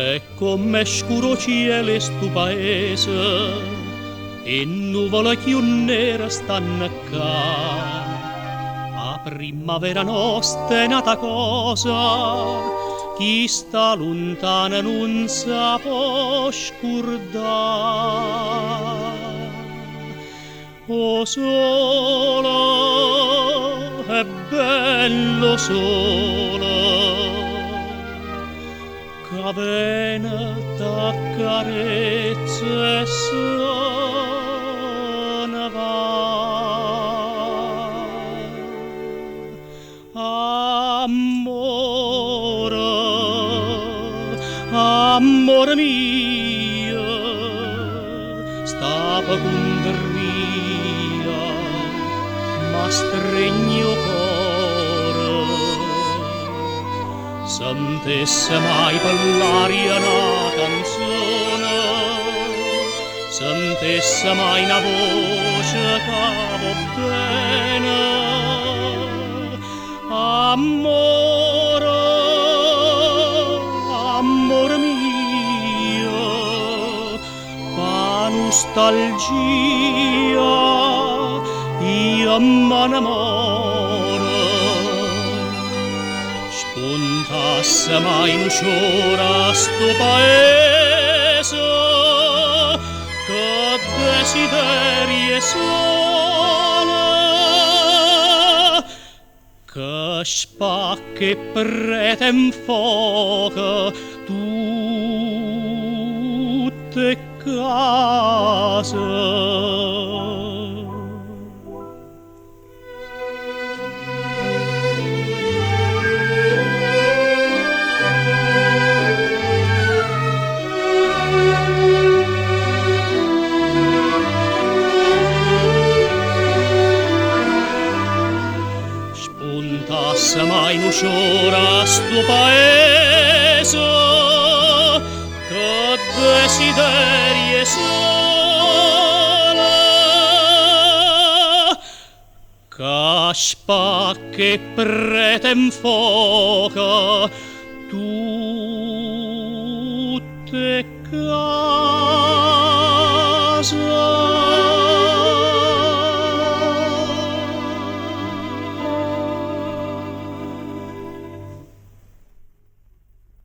E come scuro cielo stu paese e nuvole più nere stanno qua. A primavera nostra è nata cosa, chi sta lontana non sa può scordare. O solo, è bello solo, che vena t'accarezza e se ne va. Amore, amore mio, sta per condria, ma stregno cuore. Sentesse mai per l'aria una canzone, sentesse mai una voce che va bene. Amore, amore mio, fa nostalgia, io m'annamoro. Spuntasse mai un sciora sto paese, che desiderie sola, che spacca e prete in fuoco tutte case. Spuntasse mai un sciora sto paese, che desiderie sola, che spacca e prete in fuoco tutte case.